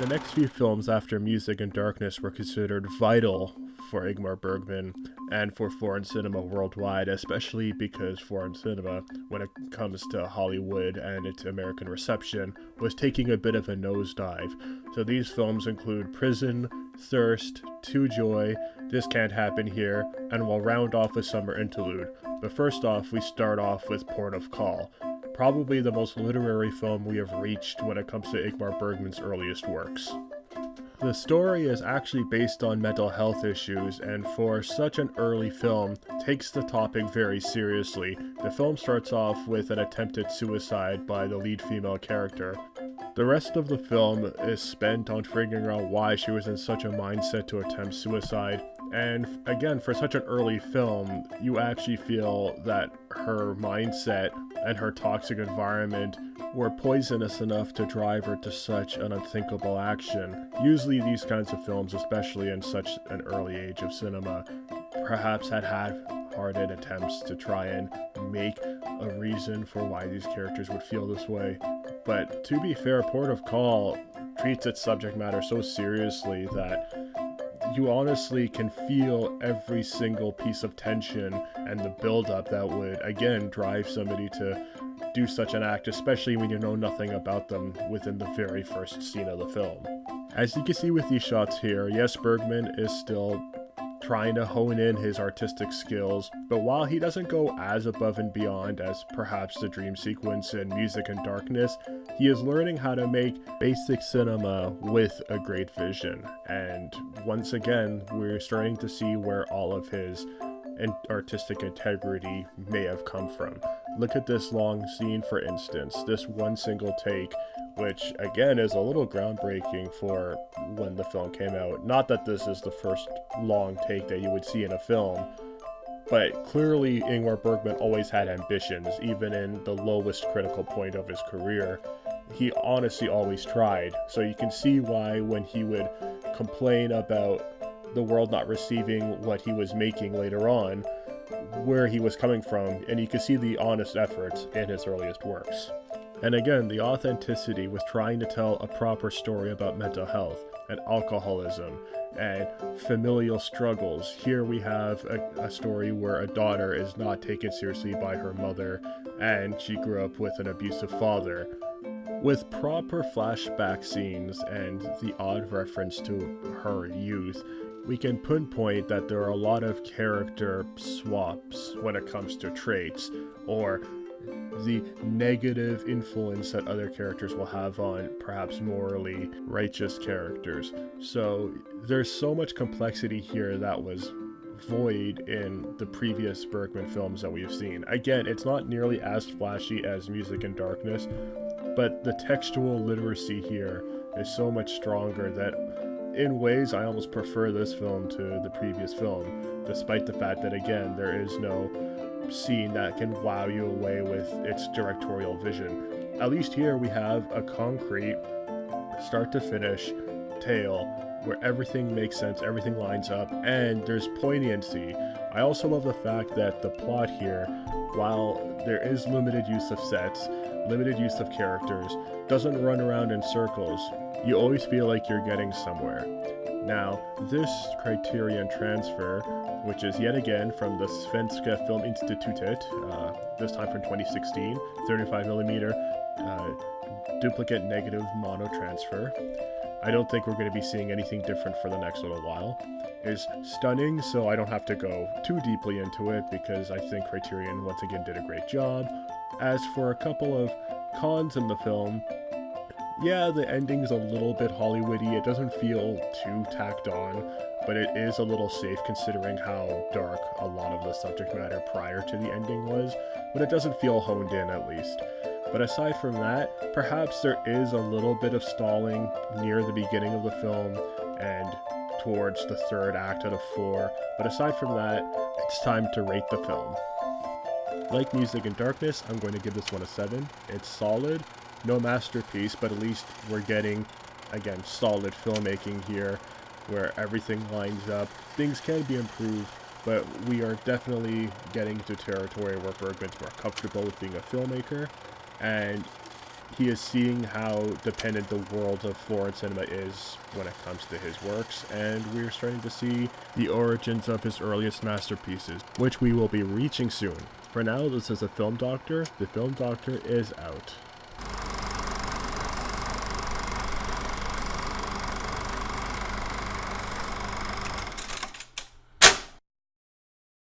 The next few films after Music and Darkness were considered vital for Ingmar Bergman and for foreign cinema worldwide, especially because foreign cinema, when it comes to Hollywood and its American reception, was taking a bit of a nosedive. So these films include Prison, Thirst, To Joy, This Can't Happen Here, and we'll round off a summer interlude. But first off, we start off with Port of Call, probably the most literary film we have reached when it comes to Ingmar Bergman's earliest works. The story is actually based on mental health issues, and for such an early film, takes the topic very seriously. The film starts off with an attempted suicide by the lead female character. The rest of the film is spent on figuring out why she was in such a mindset to attempt suicide. And again, for such an early film, you actually feel that her mindset and her toxic environment were poisonous enough to drive her to such an unthinkable action. Usually these kinds of films, especially in such an early age of cinema, perhaps had half-hearted attempts to try and make a reason for why these characters would feel this way. But to be fair, Port of Call treats its subject matter so seriously that you honestly can feel every single piece of tension and the build-up that would, again, drive somebody to do such an act, especially when you know nothing about them within the very first scene of the film. As you can see with these shots here, yes, Bergman is still trying to hone in his artistic skills, but while he doesn't go as above and beyond as perhaps the dream sequence in Music and Darkness, he is learning how to make basic cinema with a great vision. And once again, we're starting to see where all of his artistic integrity may have come from. Look at this long scene, for instance, this one single take, which again is a little groundbreaking for when the film came out. Not that this is the first long take that you would see in a film, but clearly Ingmar Bergman always had ambitions, even in the lowest critical point of his career. He honestly always tried, so you can see why when he would complain about the world not receiving what he was making later on, where he was coming from, and you can see the honest efforts in his earliest works. And again, the authenticity with trying to tell a proper story about mental health and alcoholism and familial struggles. Here we have a story where a daughter is not taken seriously by her mother, and she grew up with an abusive father. With proper flashback scenes and the odd reference to her youth, we can pinpoint that there are a lot of character swaps when it comes to traits, or the negative influence that other characters will have on perhaps morally righteous characters. So there's so much complexity here that was void in the previous Bergman films that we've seen. Again, it's not nearly as flashy as Music and Darkness, but the textual literacy here is so much stronger that in ways I almost prefer this film to the previous film, despite the fact that, again, there is no scene that can wow you away with its directorial vision. At least here we have a concrete, start to finish tale where everything makes sense, everything lines up, and there's poignancy. I also love the fact that the plot here, while there is limited use of sets, limited use of characters, doesn't run around in circles. You always feel like you're getting somewhere. Now, this Criterion transfer, which is yet again from the Svenska Filminstitutet, this time from 2016, 35mm duplicate negative mono transfer. I don't think we're going to be seeing anything different for the next little while. Is stunning, so I don't have to go too deeply into it because I think Criterion once again did a great job. As for a couple of cons in the film, yeah, the ending's a little bit Hollywoody. It doesn't feel too tacked on, but it is a little safe considering how dark a lot of the subject matter prior to the ending was, but it doesn't feel honed in at least. But aside from that, perhaps there is a little bit of stalling near the beginning of the film and towards the third act out of 4, but aside from that, it's time to rate the film. Like Music and Darkness, I'm going to give this one a 7. It's solid. No masterpiece, but at least we're getting, again, solid filmmaking here, where everything lines up. Things can be improved, but we are definitely getting to territory where Bergman's more comfortable with being a filmmaker, and He is seeing how dependent the world of foreign cinema is when it comes to his works, and we're starting to see the origins of his earliest masterpieces, which we will be reaching soon. For now, this is a Film Doctor. The Film Doctor is out.